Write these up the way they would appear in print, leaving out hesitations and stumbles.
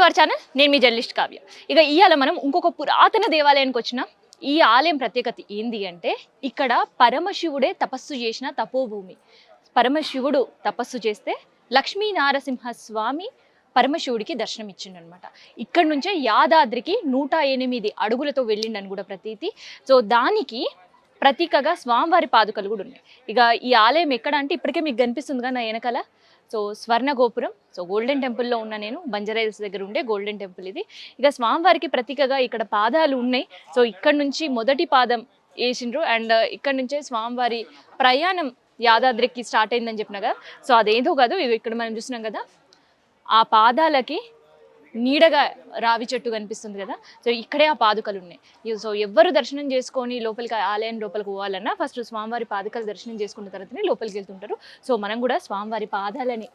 Our channel. నేను మీ journalist Kavya. ఇక ఇవాళ మనం ఇంకొక పురాతన దేవాలయానికి వచ్చినాం. ఈ ఆలయం ప్రత్యేకత ఏంది అంటే ఇక్కడ పరమశివుడే తపస్సు చేసిన తపోభూమి. పరమశివుడు తపస్సు చేస్తే లక్ష్మీ నారసింహ స్వామి పరమశివుడికి దర్శనం ఇచ్చిండనమాట. ఇక్కడ నుంచే యాదాద్రికి 108 అడుగులతో వెళ్ళిండని కూడా ప్రతీతి. సో దానికి ప్రతీకగా స్వామివారి పాదుకలు కూడా ఉన్నాయి. ఇక ఈ ఆలయం ఎక్కడ అంటే ఇప్పటికే మీకు కనిపిస్తుందిగా నా వెనకాల. సో స్వర్ణ గోపురం. సో గోల్డెన్ టెంపుల్లో ఉన్న నేను బంజారాహిల్స్ దగ్గర ఉండే గోల్డెన్ టెంపుల్ ఇది. ఇక స్వామివారికి ప్రతీకగా ఇక్కడ పాదాలు ఉన్నాయి. సో ఇక్కడ నుంచి మొదటి పాదం వేసిండ్రు. అండ్ ఇక్కడ నుంచే స్వామివారి ప్రయాణం యాదాద్రికి స్టార్ట్ అయిందని చెప్పిన కదా. సో అదేదో కాదు, ఇది ఇక్కడ మనం చూసినాం కదా, ఆ పాదాలకి నీడగా రావి చెట్టు కనిపిస్తుంది కదా. సో ఇక్కడే ఆ పాదుకలు ఉన్నాయి. సో ఎవ్వరు దర్శనం చేసుకొని లోపలికి ఆలయం లోపలికి పోవాలన్నా ఫస్ట్ స్వామివారి పాదుకలు దర్శనం చేసుకున్న తర్వాతనే లోపలికి వెళ్తుంటారు. సో మనం కూడా స్వామివారి పాదాలని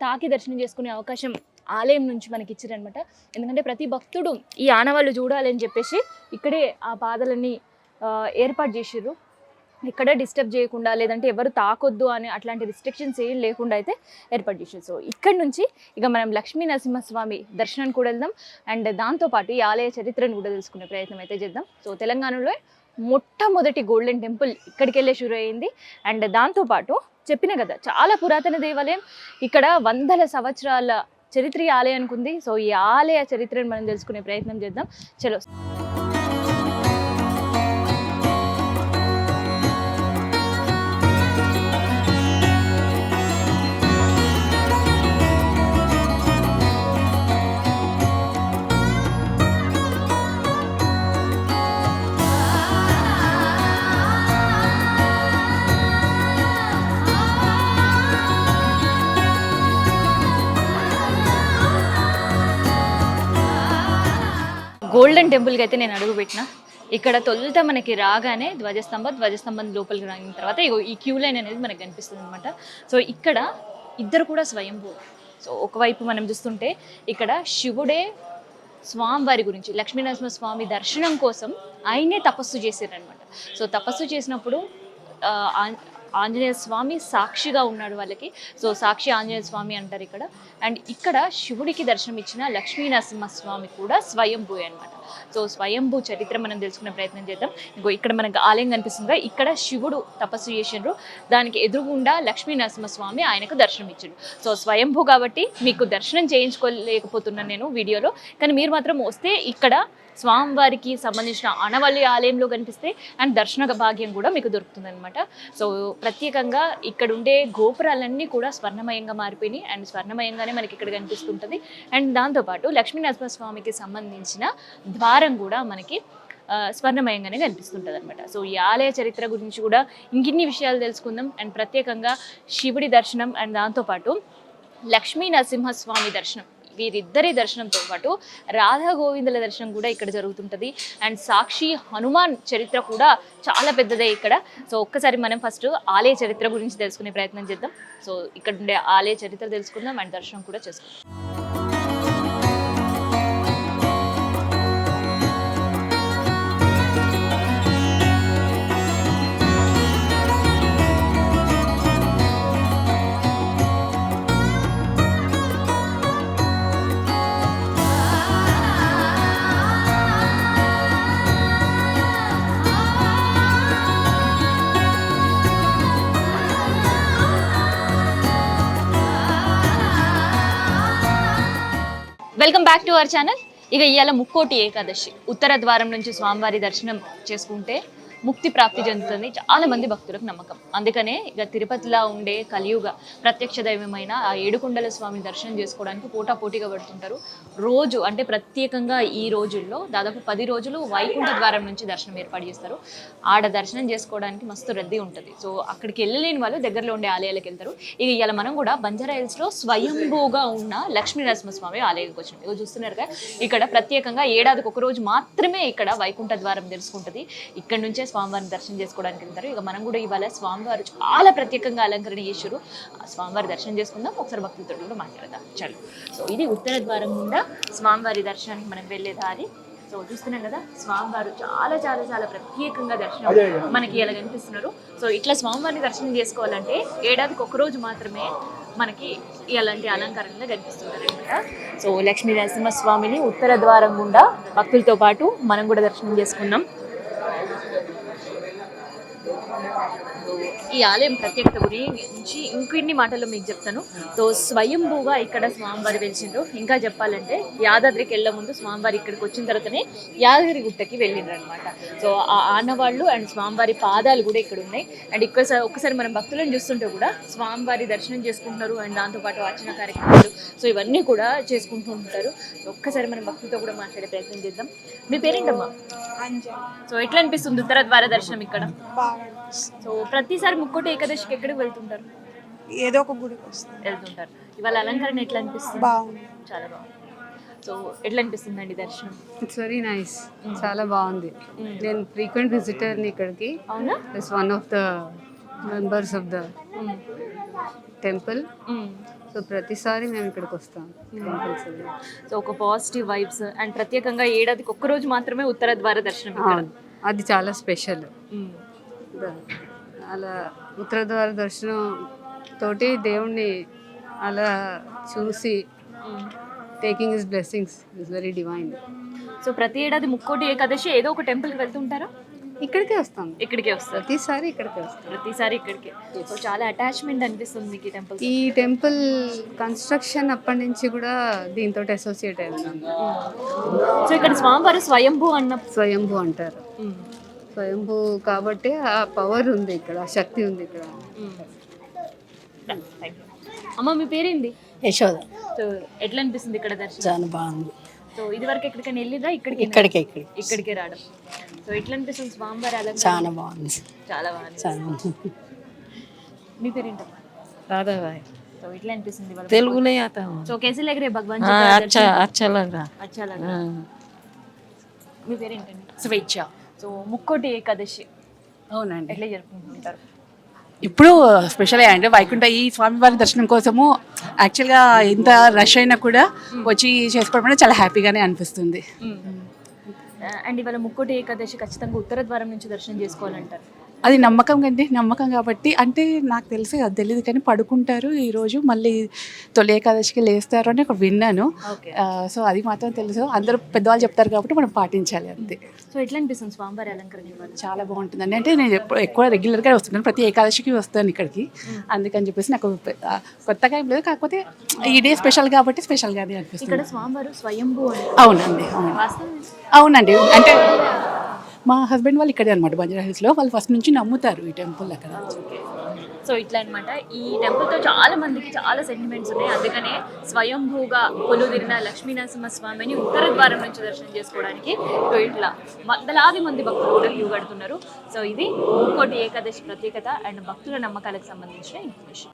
తాకి దర్శనం చేసుకునే అవకాశం ఆలయం నుంచి మనకి ఇచ్చారనమాట. ఎందుకంటే ప్రతి భక్తుడు ఈ ఆనవాళ్ళు చూడాలని చెప్పేసి ఇక్కడే ఆ పాదాలని ఏర్పాటు చేసిర్రు. ఇక్కడ డిస్టర్బ్ చేయకుండా, లేదంటే ఎవరు తాకొద్దు అని అట్లాంటి రిస్ట్రిక్షన్స్ ఏం లేకుండా అయితే ఏర్పాటు చేసారు. సో ఇక్కడ నుంచి ఇక మనం లక్ష్మీ నరసింహస్వామి దర్శనానికి కూడా వెళ్దాం. అండ్ దాంతోపాటు ఈ ఆలయ చరిత్రను కూడా తెలుసుకునే ప్రయత్నం అయితే చేద్దాం. సో తెలంగాణలో మొట్టమొదటి గోల్డెన్ టెంపుల్ ఇక్కడికి వెళ్ళే షురు అయింది. అండ్ దాంతోపాటు చెప్పిన కదా, చాలా పురాతన దేవాలయం. ఇక్కడ 100 సంవత్సరాల చరిత్ర ఈ ఆలయానికి ఉంది. సో ఈ ఆలయ చరిత్రను మనం తెలుసుకునే ప్రయత్నం చేద్దాం. చలో. గోల్డెన్ టెంపుల్కి అయితే నేను అడుగు పెట్టిన. ఇక్కడ తొలుత మనకి రాగానే ధ్వజస్తంభం లోపలికి రాగిన తర్వాత ఈ క్యూ లైన్ అనేది మనకు కనిపిస్తుంది అనమాట. సో ఇక్కడ ఇద్దరు కూడా స్వయంభూ. సో ఒకవైపు మనం చూస్తుంటే ఇక్కడ శివుడే స్వామివారి గురించి, లక్ష్మీనరసింహ స్వామి దర్శనం కోసం ఆయనే తపస్సు చేశారనమాట. సో తపస్సు చేసినప్పుడు ఆంజనేయ స్వామి సాక్షిగా ఉన్నాడు వాళ్ళకి. సో సాక్షి ఆంజనేయ స్వామి అంటారు ఇక్కడ. అండ్ ఇక్కడ శివుడికి దర్శనం ఇచ్చిన లక్ష్మీ నరసింహస్వామి కూడా స్వయంభూ అనమాట. సో స్వయంభూ చరిత్ర మనం తెలుసుకునే ప్రయత్నం చేద్దాం. ఇంకో ఇక్కడ మనకు ఆలయం కనిపిస్తుందిగా, ఇక్కడ శివుడు తపస్సు చేసిండ్రు, దానికి ఎదురుగుండా లక్ష్మీ నరసింహస్వామి ఆయనకు దర్శనం ఇచ్చిండు. సో స్వయంభూ కాబట్టి మీకు దర్శనం చేయించుకోలేకపోతున్నాను నేను వీడియోలో, కానీ మీరు మాత్రం వస్తే ఇక్కడ స్వామివారికి సంబంధించిన ఆనవాళ్ళి ఆలయంలో కనిపిస్తే అండ్ దర్శన భాగ్యం కూడా మీకు దొరుకుతుంది అనమాట. సో ప్రత్యేకంగా ఇక్కడ ఉండే గోపురాలన్నీ కూడా స్వర్ణమయంగా మారిపోయినాయి. అండ్ స్వర్ణమయంగానే మనకి ఇక్కడ కనిపిస్తుంటుంది. అండ్ దాంతోపాటు లక్ష్మీ నరసింహస్వామికి సంబంధించిన ద్వారం కూడా మనకి స్వర్ణమయంగానే కనిపిస్తుంటుంది అనమాట. సో ఈ ఆలయ చరిత్ర గురించి కూడా ఇంకిన్ని విషయాలు తెలుసుకుందాం. అండ్ ప్రత్యేకంగా శివుడి దర్శనం అండ్ దాంతోపాటు లక్ష్మీ నరసింహస్వామి దర్శనం, వీరిద్దరి దర్శనంతో పాటు రాధా గోవిందుల దర్శనం కూడా ఇక్కడ జరుగుతుంటుంది. అండ్ సాక్షి హనుమాన్ చరిత్ర కూడా చాలా పెద్దదే ఇక్కడ. సో ఒక్కసారి మనం ఫస్ట్ ఆలయ చరిత్ర గురించి తెలుసుకునే ప్రయత్నం చేద్దాం. సో ఇక్కడ ఉండే ఆలయ చరిత్ర తెలుసుకుందాం అండ్ దర్శనం కూడా చేసుకుందాం. Welcome back to our channel. ఇక ఇవాళ ముక్కోటి ఏకాదశి. ఉత్తర ద్వారం నుంచి స్వామివారి దర్శనం చేసుకుంటే ముక్తి ప్రాప్తి చెందుతుంది చాలా మంది భక్తులకు నమ్మకం. అందుకనే ఇక తిరుపతిలో ఉండే కలియుగ ప్రత్యక్ష దైవమైన ఆ ఏడుకొండల స్వామిని దర్శనం చేసుకోవడానికి పోటాపోటీగా పడుతుంటారు. రోజు అంటే ప్రత్యేకంగా ఈ రోజుల్లో దాదాపు 10 రోజులు వైకుంఠ ద్వారం నుంచి దర్శనం ఏర్పాటు చేస్తారు. ఆడ దర్శనం చేసుకోవడానికి మస్తు రద్దీ ఉంటుంది. సో అక్కడికి వెళ్ళలేని వాళ్ళు దగ్గరలో ఉండే ఆలయాలకు వెళ్తారు. ఇక ఇవాళ మనం కూడా బంజారాహిల్స్లో స్వయంభూగా ఉన్న లక్ష్మీ నరసింహస్వామి ఆలయానికి వచ్చినాం. ఇక చూస్తున్నారుగా, ఇక్కడ ప్రత్యేకంగా ఏడాదికి ఒక రోజు మాత్రమే ఇక్కడ వైకుంఠ ద్వారం తెలుసుకుంటుంది. ఇక్కడ నుంచే స్వామివారిని దర్శనం చేసుకోవడానికి వెళ్తారు. ఇక మనం కూడా ఇవాళ స్వామివారు చాలా ప్రత్యేకంగా అలంకరణ చేశారు. స్వామివారి దర్శనం చేసుకుందాం, ఒకసారి భక్తులతో కూడా మాట్లాడదాం. చలో. సో ఇది ఉత్తర ద్వారం గుండా స్వామివారి దర్శనానికి మనం వెళ్ళే దారి. సో చూస్తున్నాం కదా, స్వామివారు చాలా చాలా చాలా ప్రత్యేకంగా దర్శనం మనకి ఇలా కనిపిస్తున్నారు. సో ఇట్లా స్వామివారిని దర్శనం చేసుకోవాలంటే ఏడాదికి ఒక రోజు మాత్రమే మనకి ఇలాంటి అలంకరణగా కనిపిస్తున్నారు అనమాట. సో లక్ష్మీ నరసింహస్వామిని ఉత్తర ద్వారం గుండా భక్తులతో పాటు మనం కూడా దర్శనం చేసుకున్నాం. ఈ ఆలయం ప్రత్యేకత గురించి ఇంకొన్ని మాటలు మీకు చెప్తాను. సో స్వయంభూగా ఇక్కడ స్వామివారి వెలిసిండ్రు. ఇంకా చెప్పాలంటే యాదాద్రికి వెళ్ళే ముందు స్వామివారి ఇక్కడికి వచ్చిన తర్వాతనే యాదగిరి గుట్టకి వెళ్ళిండ్రు అనమాట. సో ఆ ఆనవాళ్ళు అండ్ స్వామివారి పాదాలు కూడా ఇక్కడ ఉన్నాయి. అండ్ ఒక్కసారి మనం భక్తులను చూస్తుంటే కూడా స్వామివారి దర్శనం చేసుకుంటున్నారు అండ్ దాంతోపాటు అర్చన కార్యక్రమాలు సో ఇవన్నీ కూడా చేసుకుంటూ ఉంటారు. సో ఒక్కసారి మనం భక్తులతో కూడా మాట్లాడే ప్రయత్నం చేద్దాం. మీ పేరేంటమ్మా? సో ఎట్లా అనిపిస్తుంది ఉత్తర ద్వార దర్శనం ఇక్కడ? సో ప్రతిసారి ముక్కోటి ఏకాదశికి ఎక్కడికి వెళ్తుంటారు? ఏదో ఒక గుడికి వెళ్తుంటారు. ఇవాళ అలంకరణ ఎట్లా అనిపిస్తుంది? బాగుంది, చాలా బాగుంది. సో ఎట్లా అనిపిస్తుందండి దర్శనం? ఇట్స్ వెరీ నైస్, చాలా బాగుంది. నేను ఫ్రీక్వెంట్ విజిటర్ని ఇక్కడికి. అవునా? It's one of the members of the temple. So ప్రతిసారి మేము ఇక్కడికి వస్తాం టెంపుల్స్. సో ఒక పాజిటివ్ వైబ్స్ అండ్ ప్రత్యేకంగా ఏడాదికి ఒక్కరోజు మాత్రమే ఉత్తర ద్వార దర్శనం ఇక్కడ. అది చాలా స్పెషల్. అలా ఉత్తర ద్వార దర్శనం తోటి దేవుణ్ణి అలా చూసి taking his blessings is very divine. So ప్రతి ఏడాది ముక్కోటి ఏకాదశి ఏదో ఒక టెంపుల్కి వెళ్తుంటారా? ఇక్కడికే వస్తాం, ఇక్కడికే వస్తారు. ప్రతిసారి ఇక్కడికే వస్తాం, ప్రతిసారి ఇక్కడికే. సో చాలా అటాచ్మెంట్ అనిపిస్తుంది మీకు ఈ టెంపుల్. ఈ టెంపుల్ కన్స్ట్రక్షన్ అప్పటి నుంచి కూడా దీంతో అసోసియేట్ అవుతుంది. సో ఇక్కడ స్వామివారు స్వయంభూ అన్న స్వయంభూ అంటారు. స్వయంభూ కాబట్టి ఆ పవర్ ఉంది ఇక్కడ, ఆ శక్తి ఉంది ఇక్కడ. అమ్మ మీ పేరేంది? యశోద. సో ఎట్లా అనిపిస్తుంది ఇక్కడ దర్శనం? చాలా బాగుంది. సో ఇది వరకు ఎక్కడికైనా వెళ్ళిరా? ఇక్కడికే రావడం. సో ఎట్లా అనిపిస్తుంది స్వామివారి అలంకరణ? చాలా బాగుంది, చాలా బాగుంది. చాలా బాగుంది. మీ పేరేంటమ్మా? राधाबाई సో ఎట్లా అనిపిస్తుంది ఇవాళ? तेलुगु नहीं आता हूँ। సో कैसे लग रहे भगवान हाँ, जी? अच्छा अच्छा लग रहा। अच्छा लग रहा. మీ పేరేంటండి? స్వేచ్ఛ. సో ముక్కోటి ఏకాదశి అవునండి, ఎట్లా జరుపుకుంటుంటారు? ఇప్పుడు స్పెషల్ అంటే వైకుంఠ ఈ స్వామివారి దర్శనం కోసము యాక్చువల్గా ఇంత రష్ అయినా కూడా వచ్చి చేసుకోవడం అంటే చాలా హ్యాపీగానే అనిపిస్తుంది. అండ్ ఇవాళ ముక్కోటి ఏకాదశి ఖచ్చితంగా ఉత్తర ద్వారం నుంచి దర్శనం చేసుకోవాలంటారు. అది నమ్మకం కండి, నమ్మకం కాబట్టి అంటే నాకు తెలిసి అది తెలియదు కానీ పడుకుంటారు ఈరోజు, మళ్ళీ తొలి ఏకాదశికి లేస్తారు అని ఒక విన్నాను. సో అది మాత్రం తెలుసు, అందరూ పెద్దవాళ్ళు చెప్తారు కాబట్టి మనం పాటించాలి అంతే. సో ఎట్లా అనిపిస్తుంది స్వామివారి అలంకరణ ఇవాళ? చాలా బాగుంటుందండి. అంటే నేను ఎక్కువ రెగ్యులర్గా వస్తున్నాను, ప్రతి ఏకాదశికి వస్తాను ఇక్కడికి, అందుకని చెప్పేసి నాకు కొత్తగా ఏం లేదు, కాకపోతే ఈ డే స్పెషల్ కాబట్టి స్పెషల్గానే అనిపిస్తుంది. ఇక్కడ స్వామివారు స్వయంభూ అని అవునండి, అవును అవునండి. అంటే మా హస్బెండ్ వాళ్ళు ఇక్కడే అనమాట, బంజారా హిల్స్లో. వాళ్ళు ఫస్ట్ నుంచి నమ్ముతారు ఈ టెంపుల్ అక్కడ. సో ఇట్లా అనమాట. ఈ టెంపుల్తో చాలా మందికి చాలా సెంటిమెంట్స్ ఉన్నాయి. అందుకనే స్వయంభూగా కొలువుదీరిన లక్ష్మీ నరసింహస్వామిని ఉత్తర ద్వారం నుంచి దర్శనం చేసుకోవడానికి సో ఇట్లా వందలాది మంది భక్తులు కూడా క్యూ కడుతున్నారు. సో ఇది ముక్కోటి ఏకాదశి ప్రత్యేకత అండ్ భక్తుల నమ్మకాలకు సంబంధించిన ఇన్ఫర్మేషన్.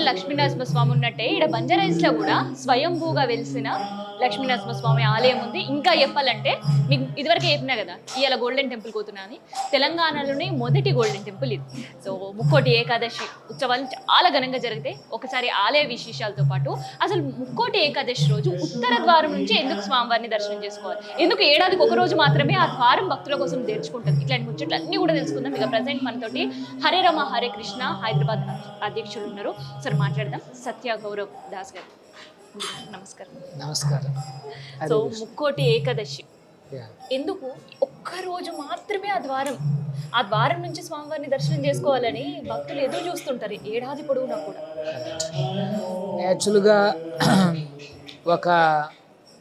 లక్ష్మీనరసింహస్వామి ఉన్నట్టే ఇక్కడ బంజారాహిల్స్లో కూడా స్వయంభూగా వెలిసిన లక్ష్మీనరసింహస్వామి ఆలయం ఉంది. ఇంకా చెప్పాలంటే మీకు ఇదివరకే చెప్పినా కదా ఇవాళ గోల్డెన్ టెంపుల్ పోతున్నా అని, తెలంగాణలోనే మొదటి గోల్డెన్ టెంపుల్ ఇది. సో ముక్కోటి ఏకాదశి ఉత్సవాలు చాలా ఘనంగా జరిగితే ఒకసారి ఆలయ విశేషాలతో పాటు అసలు ముక్కోటి ఏకాదశి రోజు ఉత్తర ద్వారం నుంచి ఎందుకు స్వామివారిని దర్శనం చేసుకోవాలి, ఎందుకు ఏడాదికి ఒక రోజు మాత్రమే ఆ ద్వారం భక్తుల కోసం తెరుచుకుంటుంది, ఇట్లాంటి ముచ్చట్లు అన్ని కూడా తెలుసుకుందాం. ఇక ప్రజెంట్ మనతోటి హరే రామ హరే కృష్ణ హైదరాబాద్ అధ్యక్షులు ఉన్నారు. సరే మాట్లాడదాం. సత్య గౌరవ్ దాస్ గారు నమస్కారం. నమస్కారం. సో ముక్కోటి ఏకాదశి ఎందుకు ఒక్క రోజు మాత్రమే ఆ ద్వారం నుంచి స్వామివారిని దర్శనం చేసుకోవాలని భక్తులు ఎదురు చూస్తుంటారు ఏడాది పొడవునా కూడా. యాక్చువల్గా ఒక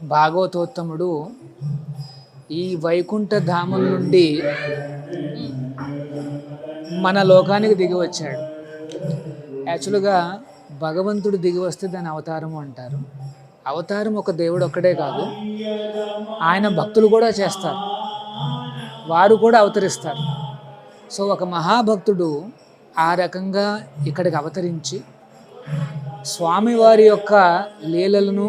భాగవతోత్తముడు ఈ వైకుంఠ ధామం నుండి మన లోకానికి దిగి వచ్చాడు. యాక్చువల్గా భగవంతుడు దిగి వస్తే దాని అవతారము అంటారు. అవతారం ఒక దేవుడు ఒక్కడే కాదు, ఆయన భక్తులు కూడా చేస్తారు, వారు కూడా అవతరిస్తారు. సో ఒక మహాభక్తుడు ఆ రకంగా ఇక్కడికి అవతరించి స్వామివారి యొక్క లీలలను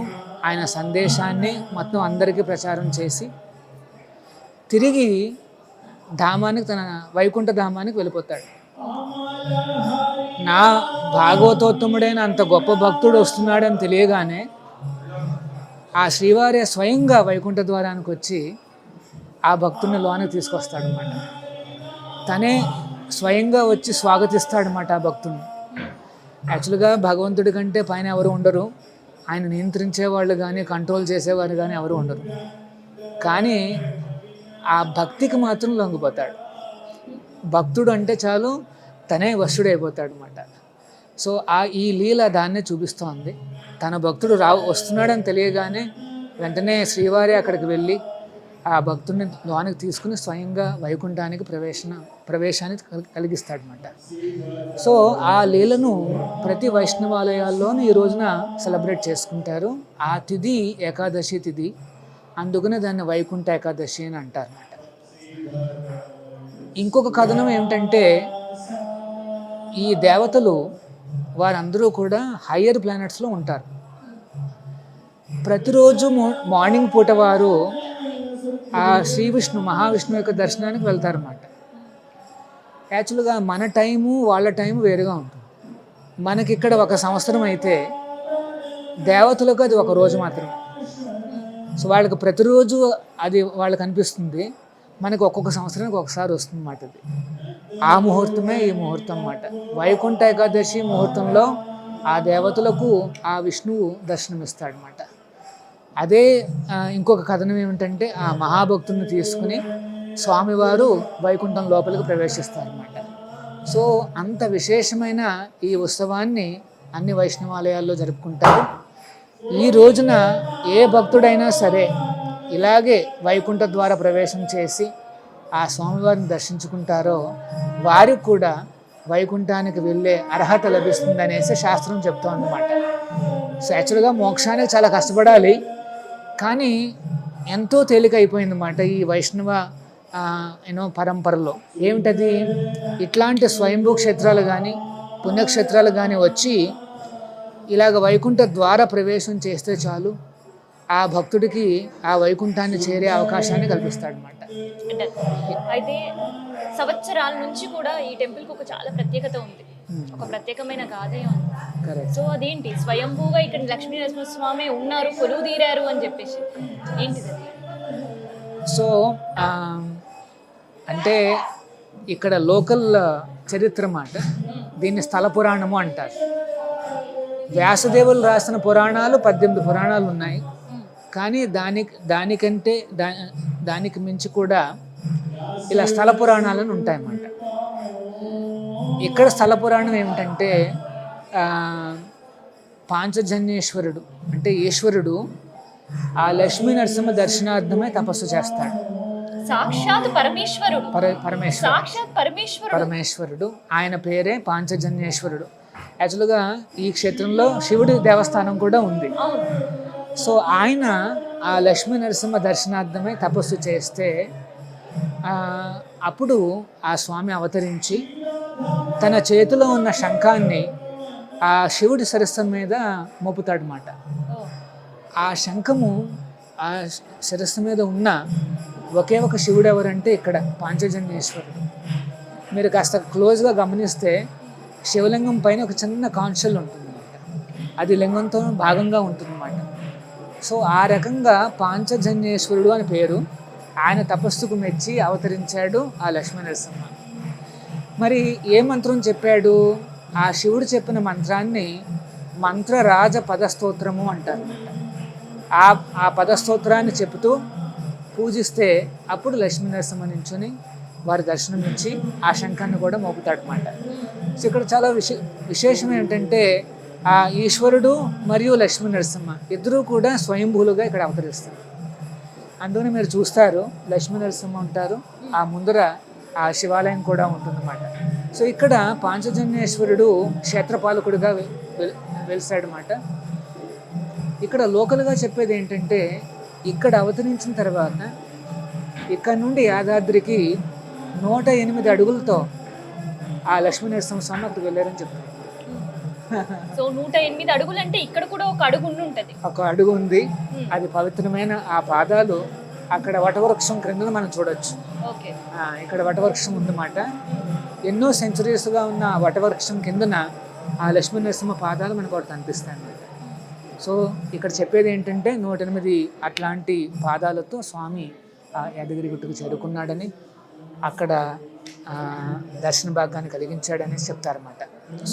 ఆయన సందేశాన్ని మొత్తం అందరికీ ప్రచారం చేసి తిరిగి ధామానికి తన వైకుంఠ ధామానికి వెళ్ళిపోతాడు. నా భాగవతోత్తముడైన అంత గొప్ప భక్తుడు వస్తున్నాడని తెలియగానే ఆ శ్రీవారి స్వయంగా వైకుంఠ ద్వారానికి వచ్చి ఆ భక్తుడిని లోనికి తీసుకొస్తాడనమాట. తనే స్వయంగా వచ్చి స్వాగతిస్తాడనమాట ఆ భక్తుడిని. యాక్చువల్గా భగవంతుడి కంటే పైన ఎవరు ఉండరు, ఆయన నియంత్రించే వాళ్ళు కానీ కంట్రోల్ చేసేవారు కానీ ఎవరు ఉండరు. కానీ ఆ భక్తికి మాత్రం లొంగిపోతాడు. భక్తుడు అంటే చాలు తనే వశుడైపోతాడు అనమాట. సో ఈ లీల దాన్నే చూపిస్తోంది. తన భక్తుడు వస్తున్నాడని తెలియగానే వెంటనే శ్రీవారి అక్కడికి వెళ్ళి ఆ భక్తుడిని లోనికి తీసుకుని స్వయంగా వైకుంఠానికి ప్రవేశాన్ని కలిగిస్తాడనమాట. సో ఆ లీలను ప్రతి వైష్ణవాలయాల్లోనూ ఈ రోజున సెలబ్రేట్ చేసుకుంటారు. ఆ తిథి ఏకాదశి తిథి, అందుకనే దాన్ని వైకుంఠ ఏకాదశి అని అంటారు అన్నమాట. ఇంకొక కథనం ఏమిటంటే ఈ దేవతలు వారందరూ కూడా హయ్యర్ ప్లానెట్స్లో ఉంటారు. ప్రతిరోజు మార్నింగ్ పూట వారు ఆ శ్రీ విష్ణు మహావిష్ణువు యొక్క దర్శనానికి వెళ్తారన్నమాట. యాక్చువల్గా మన టైము వాళ్ళ టైము వేరుగా ఉంటుంది. మనకి ఇక్కడ ఒక సంవత్సరం అయితే దేవతలకు అది ఒక రోజు మాత్రమే. సో వాళ్ళకి ప్రతిరోజు అది వాళ్ళకి అనిపిస్తుంది, మనకు ఒక్కొక్క సంవత్సరానికి ఒకసారి వస్తుంది అన్నమాట. అది ఆ ముహూర్తమే ఈ ముహూర్తం అన్నమాట. వైకుంఠ ఏకాదశి ముహూర్తంలో ఆ దేవతలకు ఆ విష్ణువు దర్శనమిస్తాడనమాట. అదే ఇంకొక కథనం ఏమిటంటే ఆ మహాభక్తుని తీసుకుని స్వామివారు వైకుంఠం లోపలికి ప్రవేశిస్తారనమాట. సో అంత విశేషమైన ఈ ఉత్సవాన్ని అన్ని వైష్ణవాలయాల్లో జరుపుకుంటారు. ఈ రోజున ఏ భక్తుడైనా సరే ఇలాగే వైకుంఠ ద్వార ప్రవేశం చేసి ఆ స్వామివారిని దర్శించుకుంటారో వారికి కూడా వైకుంఠానికి వెళ్ళే అర్హత లభిస్తుంది అనేసి శాస్త్రం చెప్తోందన్నమాట. సో యాక్చువల్గా మోక్షానికి చాలా కష్టపడాలి, కానీ ఎంతో తేలిక అయిపోయిందన్నమాట ఈ వైష్ణవ పరంపరలో. ఏమిటది? ఇట్లాంటి స్వయంభూ క్షేత్రాలు కానీ పుణ్యక్షేత్రాలు కానీ వచ్చి ఇలాగ వైకుంఠ ద్వార ప్రవేశం చేస్తే చాలు ఆ భక్తుడికి ఆ వైకుంఠాన్ని చేరే అవకాశాన్ని కల్పిస్తాడనమాట. అయితే సంవత్సరాల నుంచి కూడా ఈ టెంపుల్కి ఒక చాలా ప్రత్యేకత ఉంది, ఒక ప్రత్యేకమైన గాథే ఉంది. సో అదేంటి? స్వయంభూగా ఇక్కడ లక్ష్మీ నరసింహస్వామి ఉన్నారు, కొలువు తీరారు అని చెప్పేసి ఏంటిది? సో అంటే ఇక్కడ లోకల్ చరిత్ర మాట, దీన్ని స్థల పురాణము అంటారు. వ్యాసదేవులు రాసిన పురాణాలు 18 పురాణాలు ఉన్నాయి, కానీ దానికి మించి కూడా ఇలా స్థల పురాణాలను ఉంటాయన్నమాట. ఇక్కడ స్థల పురాణం ఏమిటంటే పాంచజన్యేశ్వరుడు అంటే ఈశ్వరుడు ఆ లక్ష్మీ నరసింహ దర్శనార్థమే తపస్సు చేస్తాడు. సాక్షాత్ పరమేశ్వరుడు పరమేశ్వరుడు ఆయన పేరే పాంచజన్యేశ్వరుడు. యాక్చువల్గా ఈ క్షేత్రంలో శివుడి దేవస్థానం కూడా ఉంది. సో ఆయన ఆ లక్ష్మీ నరసింహ దర్శనార్థమే తపస్సు చేస్తే అప్పుడు ఆ స్వామి అవతరించి తన చేతిలో ఉన్న శంఖాన్ని ఆ ఆ శివుడి శిరస్సు మీద మోపుతాడనమాట. ఆ శంఖము ఆ శిరస్సు మీద ఉన్న ఒకే ఒక శివుడు ఎవరంటే ఇక్కడ పాంచజన్యేశ్వరుడు. మీరు కాస్త క్లోజ్గా గమనిస్తే శివలింగం పైన ఒక చిన్న కాన్షల్ ఉంటుందన్నమాట, అది లింగంతో భాగంగా ఉంటుందన్నమాట. సో ఆ రకంగా పాంచజన్యేశ్వరుడు అని పేరు. ఆయన తపస్సుకు మెచ్చి అవతరించాడు ఆ లక్ష్మీనరసింహ. మరి ఏ మంత్రం చెప్పాడు? ఆ శివుడు చెప్పిన మంత్రాన్ని మంత్రరాజ పదస్తోత్రము అంటారు. ఆ పదస్తోత్రాన్ని చెబుతూ పూజిస్తే అప్పుడు లక్ష్మీనరసింహ నించుని వారి దర్శనం ఇచ్చి ఆ శంఖాన్ని కూడా మోపుతాడనమాట. సో ఇక్కడ చాలా విశేషం ఏంటంటే ఆ ఈశ్వరుడు మరియు లక్ష్మీనరసింహ ఇద్దరూ కూడా స్వయంభూలుగా ఇక్కడ అవతరిస్తారు. అందుకని మీరు చూస్తారు లక్ష్మీనరసింహ ఉంటారు, ఆ ముందర ఆ శివాలయం కూడా ఉంటుందన్నమాట. సో ఇక్కడ పాంచజన్యేశ్వరుడు క్షేత్రపాలకుడిగా వెలిసాడనమాట. ఇక్కడ లోకల్గా చెప్పేది ఏంటంటే ఇక్కడ అవతరించిన తర్వాత ఇక్కడ నుండి యాదాద్రికి 108 అడుగులతో ఆ లక్ష్మీనరసింహ స్వామి అక్కడికి వెళ్ళారని చెప్తారు. సో 108 అడుగులు అంటే ఇక్కడ కూడా ఒక అడుగు ఉంటుంది. ఒక అడుగు ఉంది, అది పవిత్రమైన ఆ పాదాలు అక్కడ వటవృక్షం క్రింద మనం చూడొచ్చు. ఇక్కడ వటవృక్షం ఉందన్నమాట. ఎన్నో సెంచురీస్గా ఉన్న ఆ వటవృక్షం కిందన ఆ లక్ష్మీనరసింహ పాదాలు మనకు ఒకటి కనిపిస్తాయి అన్నమాట. సో ఇక్కడ చెప్పేది ఏంటంటే 108 అట్లాంటి పాదాలతో స్వామి యాదగిరి గుట్టుకు చేరుకున్నాడని, అక్కడ దర్శన భాగ్యాన్ని కలిగించాడని చెప్తారన్నమాట.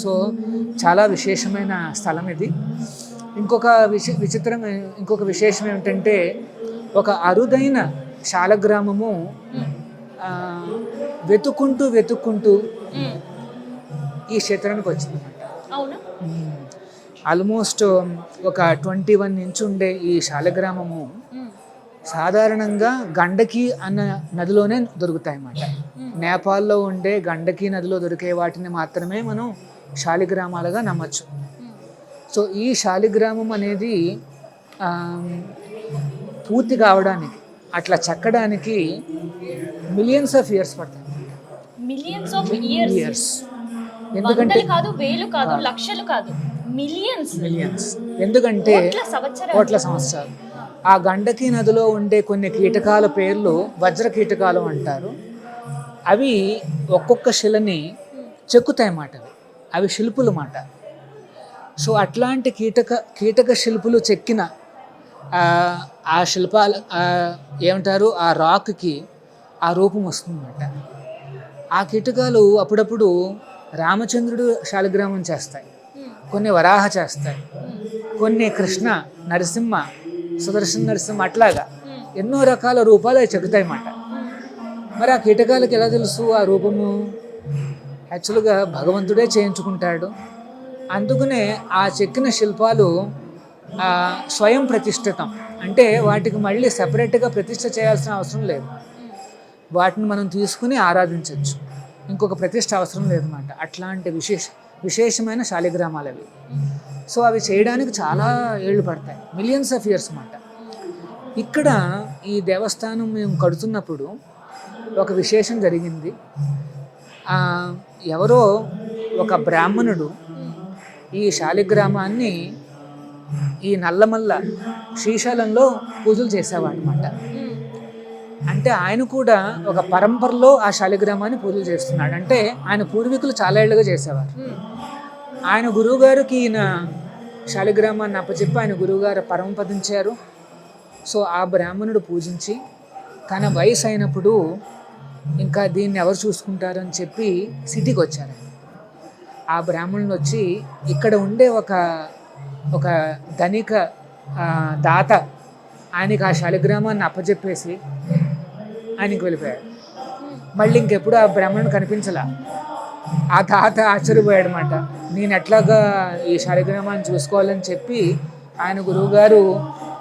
సో చాలా విశేషమైన స్థలం ఇది. ఇంకొక విశేషం ఏమిటంటే ఒక అరుదైన శాలగ్రామము వెతుక్కుంటూ ఈ క్షేత్రానికి వచ్చిందన్నమాట. ఆల్మోస్ట్ ఒక 21 ఇంచ్ ఉండే ఈ శాలగ్రామము సాధారణంగా గండకి అన్న నదిలోనే దొరుకుతాయి అన్నమాట. నేపాల్లో ఉండే గండకి నదిలో దొరికే వాటిని మాత్రమే మనం శాలిగ్రామాలుగా నమ్మచ్చు. సో ఈ శాలిగ్రామం అనేది పూర్తి కావడానికి, అట్లా చెక్కడానికి మిలియన్స్ ఆఫ్ ఇయర్స్ పడతాయి. మిలియన్స్ ఆఫ్ ఇయర్స్, ఎందుకంటే కాదు, వేలు కాదు, లక్షలు కాదు, మిలియన్స్. ఎందుకంటే కోట్ల సంవత్సరాలు. ఆ గండకి నదిలో ఉండే కొన్ని కీటకాల పేర్లు వజ్ర కీటకాలు అంటారు. అవి ఒక్కొక్క శిలని చెక్కుతాయి అన్నమాట. అవి శిల్పులు అన్నమాట. సో అట్లాంటి కీటక శిల్పులు చెక్కిన ఆ శిల్పాలు ఏమంటారు, ఆ రాక్కి ఆ రూపం వస్తుందన్నమాట. ఆ కీటకాలు అప్పుడప్పుడు రామచంద్రుడు శాలిగ్రామం చేస్తాయి, కొన్ని వరాహ చేస్తాయి, కొన్ని కృష్ణ, నరసింహ, సుదర్శన నరసింహ, అట్లాగా ఎన్నో రకాల రూపాలు అవి చెక్కుతాయి అన్నమాట. మరి ఆ కీటకాలకు ఎలా తెలుసు ఆ రూపము? యాక్చువల్గా భగవంతుడే చేయించుకుంటాడు. అందుకనే ఆ చెక్కిన శిల్పాలు స్వయం ప్రతిష్ఠితం, అంటే వాటికి మళ్ళీ సపరేట్గా ప్రతిష్ఠ చేయాల్సిన అవసరం లేదు. వాటిని మనం తీసుకుని ఆరాధించవచ్చు, ఇంకొక ప్రతిష్ఠ అవసరం లేదన్నమాట. అట్లాంటి విశేషమైన శాలిగ్రామాలు అవి. సో అవి చేయడానికి చాలా ఏళ్ళు పడతాయి, మిలియన్స్ ఆఫ్ ఇయర్స్ అన్నమాట. ఇక్కడ ఈ దేవస్థానం మేము కడుతున్నప్పుడు ఒక విశేషం జరిగింది. ఎవరో ఒక బ్రాహ్మణుడు ఈ శాలిగ్రామాన్ని ఈ నల్లమల్ల శ్రీశైలంలో పూజలు చేసేవాడు అన్నమాట. అంటే ఆయన కూడా ఒక పరంపరలో ఆ శాలిగ్రామాన్ని పూజలు చేస్తున్నాడు. అంటే ఆయన పూర్వీకులు చాలా ఏళ్ళుగా చేసేవారు. ఆయన గురువుగారికి ఈయన శాలిగ్రామాన్ని అప్పచెప్పి ఆయన గురువుగారు పరమపదించారు. సో ఆ బ్రాహ్మణుడు పూజించి తన వయసు అయినప్పుడు ఇంకా దీన్ని ఎవరు చూసుకుంటారని చెప్పి సిటీకి వచ్చారు. ఆ బ్రాహ్మణులు వచ్చి ఇక్కడ ఉండే ఒక ధనిక దాత ఆయనకి ఆ శాలిగ్రామాన్ని అప్పచెప్పేసి ఆయనకి వెళ్ళిపోయాడు. మళ్ళీ ఇంకెప్పుడు ఆ బ్రాహ్మణుడు కనిపించలా. ఆ తాత ఆశ్చర్యపోయాడు అన్నమాట. నేను ఎట్లాగా ఈ శాలిగ్రామాన్ని చూసుకోవాలని చెప్పి ఆయన గురువుగారు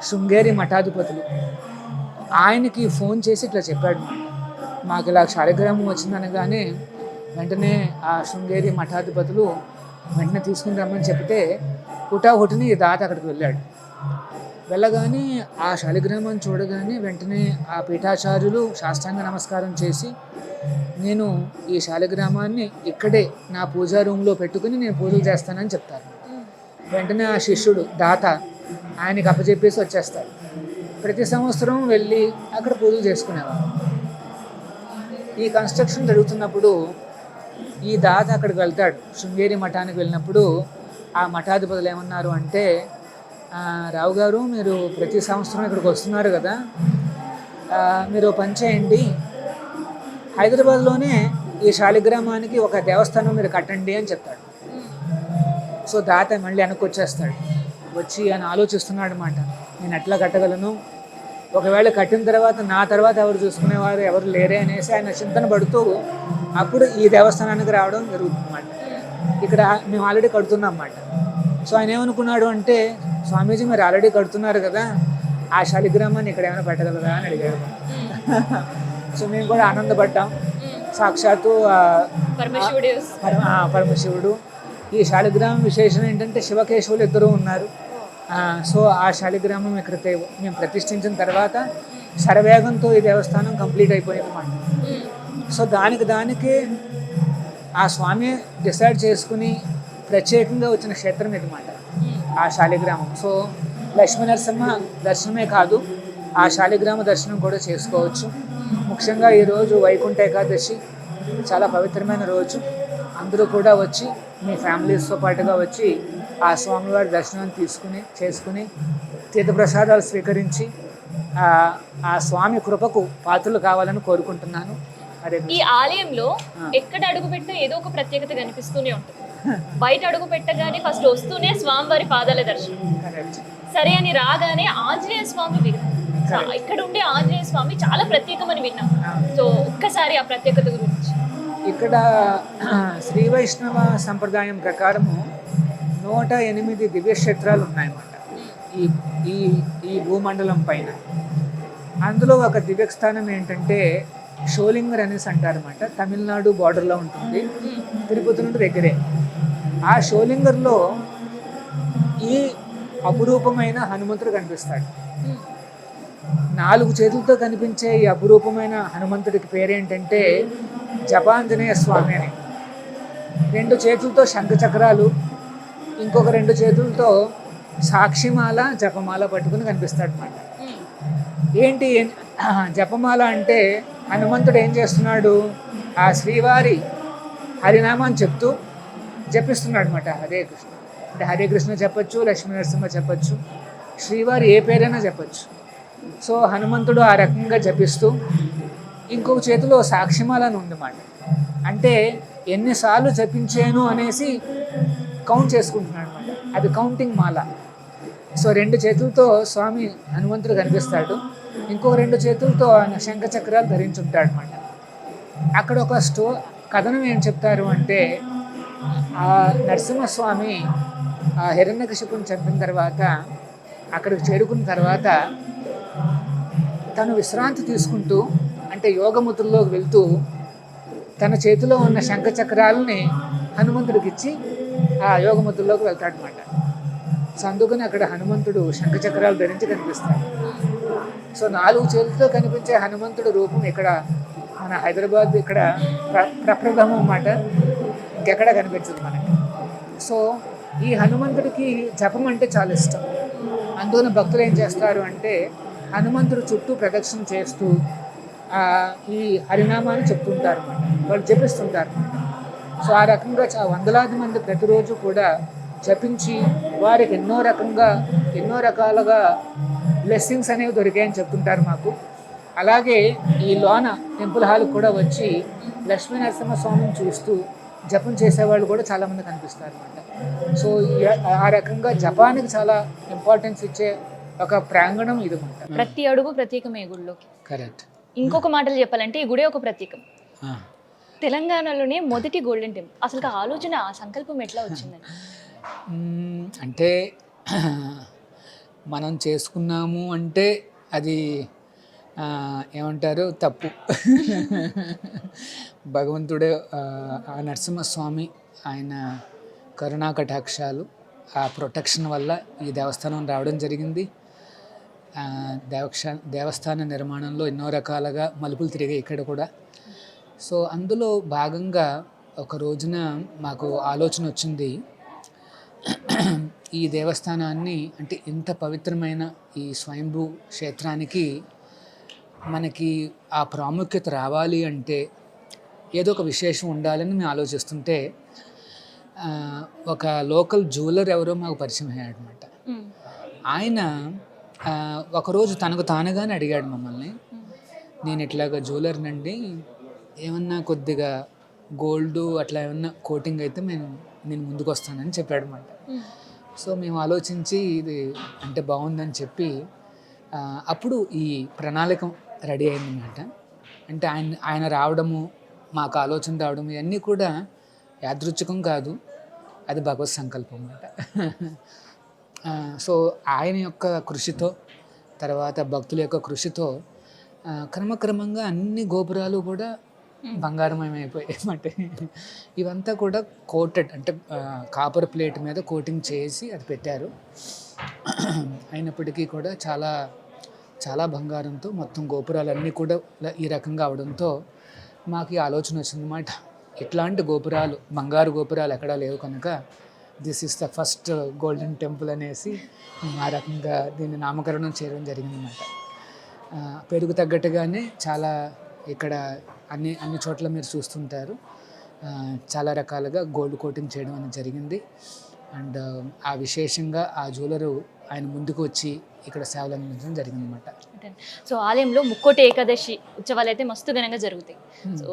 శృంగేరి మఠాధిపతులు ఆయనకి ఫోన్ చేసి ఇట్లా చెప్పాడు, మాకు ఇలా శాలిగ్రామం వచ్చిందనగానే వెంటనే ఆ శృంగేరి మఠాధిపతులు వెంటనే తీసుకుని రమ్మని చెప్తే హుటాహుటిని దాత అక్కడికి వెళ్ళాడు. వెళ్ళగానే ఆ శాలిగ్రామాన్ని చూడగానే వెంటనే ఆ పీఠాచార్యులు సాష్టాంగ నమస్కారం చేసి, నేను ఈ శాలిగ్రామాన్ని ఇక్కడే నా పూజా రూమ్లో పెట్టుకుని నేను పూజలు చేస్తానని చెప్తారు. వెంటనే ఆ శిష్యుడు దాత ఆయనకి అప్పచెప్పేసి వచ్చేస్తాడు. ప్రతి సంవత్సరం వెళ్ళి అక్కడ పూజలు చేసుకునేవారు. ఈ కన్స్ట్రక్షన్ జరుగుతున్నప్పుడు ఈ దాత అక్కడికి వెళ్తాడు. శృంగేరి మఠానికి వెళ్ళినప్పుడు ఆ మఠాధిపతులు ఏమన్నారు అంటే, రావు గారు మీరు ప్రతి సంవత్సరం ఇక్కడికి వస్తున్నారు కదా, మీరు పని చేయండి, హైదరాబాద్లోనే ఈ శాలిగ్రామానికి ఒక దేవస్థానం మీరు కట్టండి అని చెప్తాడు. సో దాత మళ్ళీ వెనక్కి వచ్చేస్తాడు. వచ్చి ఆయన ఆలోచిస్తున్నాడు అన్నమాట, నేను ఎట్లా కట్టగలను, ఒకవేళ కట్టిన తర్వాత నా తర్వాత ఎవరు చూసుకునేవారు ఎవరు లేరే అనేసి ఆయన చింతన పడుతూ అప్పుడు ఈ దేవస్థానానికి రావడం జరుగుతుంది అన్నమాట. ఇక్కడ మేము ఆల్రెడీ కడుతున్నాం అన్నమాట. సో ఆయన ఏమనుకున్నాడు అంటే, స్వామీజీ మీరు ఆల్రెడీ కడుతున్నారు కదా, ఆ శాలిగ్రామాన్ని ఇక్కడ ఏమైనా పెట్టగలరా అని అడిగాడు. సో మేము కూడా ఆనందపడ్డాం. సాక్షాత్తు పరమశివుడు. ఈ శాలిగ్రామం విశేషం ఏంటంటే శివకేశవులు ఇద్దరు ఉన్నారు. సో ఆ శాలిగ్రామం ఇక్కడ మేము ప్రతిష్ఠించిన తర్వాత శరవేగంతో ఈ దేవస్థానం కంప్లీట్ అయిపోయింది అన్నమాట. సో దానికి ఆ స్వామి డిసైడ్ చేసుకుని ప్రత్యేకంగా వచ్చిన క్షేత్రం ఇది అన్నమాట, ఆ శాలిగ్రామం. సో లక్ష్మీ నరసింహ దర్శనమే కాదు, ఆ శాలిగ్రామ దర్శనం కూడా చేసుకోవచ్చు. ముఖ్యంగా ఈరోజు వైకుంఠ ఏకాదశి చాలా పవిత్రమైన రోజు. అందరూ కూడా వచ్చి మీ ఫ్యామిలీస్తో పాటుగా వచ్చి ఆ స్వామివారి దర్శనం చేసుకుని తీర్థప్రసాదాలు స్వీకరించి ఆ స్వామి కృపకు పాత్రలు కావాలని కోరుకుంటున్నాను. ఈ ఆలయంలో ఎక్కడ అడుగు పెట్టినా ఏదో ఒక ప్రత్యేకత కనిపిస్తూనే ఉంటుంది. బయట అడుగు పెట్టగానే ఫస్ట్ వస్తూనే స్వామివారి పాదాల దర్శనం, సరే అని రాగానే ఆంజనేయ స్వామి విగ్రహం. ఇక్కడ ఉండే ఆంజనేయ స్వామి చాలా ప్రత్యేకమని విన్నాం. సో ఒక్కసారి ఆ ప్రత్యేకత గురించి. ఇక్కడ శ్రీ వైష్ణవ సంప్రదాయం ప్రకారము 108 దివ్యక్షేత్రాలు ఉన్నాయన్నమాట ఈ భూమండలం పైన. అందులో ఒక దివ్యస్థానం ఏంటంటే షోలింగర్ అనేసి అంటారన్నమాట. తమిళనాడు బార్డర్లో ఉంటుంది, తిరుపతి నుండి దగ్గరే. ఆ షోలింగర్లో ఈ అపురూపమైన హనుమంతుడు కనిపిస్తాడు. 4 చేతులతో కనిపించే ఈ అపురూపమైన హనుమంతుడికి పేరేంటంటే జపాంజనేయ స్వామి అని. 2 చేతులతో శంఖచక్రాలు, ఇంకొక 2 చేతులతో సాక్షిమాల జపమాల పట్టుకుని కనిపిస్తాడు అన్నమాట. ఏంటి జపమాల అంటే హనుమంతుడు ఏం చేస్తున్నాడు, ఆ శ్రీవారి హరినామాన్ని చెప్తూ జపిస్తున్నాడు అనమాట. హరే కృష్ణ అంటే హరే కృష్ణ చెప్పచ్చు, లక్ష్మీ నరసింహ చెప్పచ్చు, శ్రీవారి ఏ పేరైనా చెప్పచ్చు. సో హనుమంతుడు ఆ రకంగా జపిస్తూ ఇంకొక చేతిలో సాక్షిమాల అని ఉందన్నమాట. అంటే ఎన్నిసార్లు జపించాను అనేసి కౌంట్ చేసుకుంటున్నాడు అనమాట. అది కౌంటింగ్ మాల. సో 2 చేతులతో స్వామి హనుమంతుడు కనిపిస్తాడు, ఇంకొక 2 చేతులతో ఆయన శంఖ చక్రాలు ధరించుంటాడు అనమాట. అక్కడ ఒక కథనం ఏం చెప్తారు అంటే, ఆ నరసింహస్వామి ఆ హిరణ్యకశిపుని చంపిన తర్వాత అక్కడికి చేరుకున్న తర్వాత తను విశ్రాంతి తీసుకుంటూ అంటే యోగముద్రలోకి వెళ్తూ తన చేతిలో ఉన్న శంఖ చక్రాలని హనుమంతుడికి ఇచ్చి ఆ యోగముద్రలోకి వెళ్తాడనమాట. సో అందుకని అక్కడ హనుమంతుడు శంఖ చక్రాలు ధరించి కనిపిస్తాడు. సో 4 చేతులతో కనిపించే హనుమంతుడు రూపం ఇక్కడ మన హైదరాబాద్ ఇక్కడ ప్రప్రథమం అన్నమాట, ఇంకెక్కడ కనిపించదు మనకి. సో ఈ హనుమంతుడికి జపం అంటే చాలా ఇష్టం. అందువల్ల భక్తులు ఏం చేస్తారు అంటే హనుమంతుడు చుట్టూ ప్రదక్షిణ చేస్తూ ఈ హరినామాన్ని చెప్తుంటారు అన్నమాట, వాళ్ళు జపిస్తుంటారు అన్నమాట. సో ఆ రకంగా వందలాది మంది ప్రతిరోజు కూడా జపించి వారికి ఎన్నో రకాలుగా బ్లెస్సింగ్స్ అనేవి దొరికాయని చెప్తుంటారు మాకు. అలాగే ఈ లోన టెంపుల్ హాల్కి కూడా వచ్చి లక్ష్మీ నరసింహస్వామిని చూస్తూ జపం చేసేవాళ్ళు కూడా చాలామంది కనిపిస్తారు అన్నమాట. సో ఆ రకంగా జపానికి చాలా ఇంపార్టెన్స్ ఇచ్చే ఒక ప్రాంగణం ఇది అన్నమాట. ప్రతి అడుగు ప్రత్యేకమే గుడిలోకి. కరెక్ట్. ఇంకొక మాటలు చెప్పాలంటే ఈ గుడే ఒక ప్రత్యేకం. తెలంగాణలోనే మొదటి గోల్డెన్ టెంపుల్. అసలు ఆ ఆలోచన ఆ సంకల్పం ఎట్లా వచ్చిందని? అంటే మనం చేసుకున్నాము అంటే అది ఏమంటారు తప్పు. భగవంతుడే ఆ నరసింహస్వామి ఆయన కరుణా కటాక్షాలు ఆ ప్రొటెక్షన్ వల్ల ఈ దేవస్థానం రావడం జరిగింది. దేవస్థాన నిర్మాణంలో ఎన్నో రకాలుగా మలుపులు తిరిగాయి ఇక్కడ కూడా. సో అందులో భాగంగా ఒక రోజున మాకు ఆలోచన వచ్చింది, ఈ దేవస్థానాన్ని అంటే ఇంత పవిత్రమైన ఈ స్వయంభూ క్షేత్రానికి మనకి ఆ ప్రాముఖ్యత రావాలి అంటే ఏదో ఒక విశేషం ఉండాలని మేము ఆలోచిస్తుంటే ఒక లోకల్ జ్యువెలర్ ఎవరో మాకు పరిచయం అయ్యాడు అనమాట. ఆయన ఒకరోజు తనకు తానుగానే అడిగాడు మమ్మల్ని, నేను ఇట్లాగా జ్యువెలర్నండి, ఏమన్నా కొద్దిగా గోల్డ్ అట్లా ఏమన్నా కోటింగ్ అయితే నేను ముందుకు వస్తానని చెప్పాడు అనమాట. సో మేము ఆలోచించి ఇది అంటే బాగుందని చెప్పి అప్పుడు ఈ ప్రణాళిక రెడీ అయిందన్నమాట. అంటే ఆయన రావడము, మాకు ఆలోచన రావడం ఇవన్నీ కూడా యాదృచ్ఛికం కాదు, అది భగవత్ సంకల్పం అన్నమాట. సో ఆయన యొక్క కృషితో, తర్వాత భక్తుల యొక్క కృషితో క్రమక్రమంగా అన్ని గోపురాలు కూడా బంగారమయమైపోయాయి అన్నమాట. ఇవంతా కూడా కోటెడ్ అంటే కాపర్ ప్లేట్ మీద కోటింగ్ చేసి అది పెట్టారు. అయినప్పటికీ కూడా చాలా చాలా బంగారంతో మొత్తం గోపురాలన్నీ కూడా ఈ రకంగా అవడంతో మాకు ఈ ఆలోచన వచ్చిందన్నమాట. ఇట్లాంటి గోపురాలు, బంగారు గోపురాలు ఎక్కడా లేవు కనుక this is the first golden temple అనేసి ఆ రకంగా దీన్ని నామకరణం చేయడం జరిగిందన్నమాట. పేరుకు తగ్గట్టుగానే చాలా ఇక్కడ అన్ని చోట్ల మీరు చూస్తుంటారు చాలా రకాలుగా గోల్డ్ కోటింగ్ చేయడం అనేది జరిగింది. అండ్ ఆ విశేషంగా ఆ జ్యువెలరు ఆయన ముందుకు వచ్చి ఇక్కడ సేవలు అందించడం జరిగిందన్నమాట. సో ఆలయంలో ముక్కోటి ఏకాదశి ఉత్సవాలు అయితే మస్తు ఘనంగా జరుగుతాయి. సో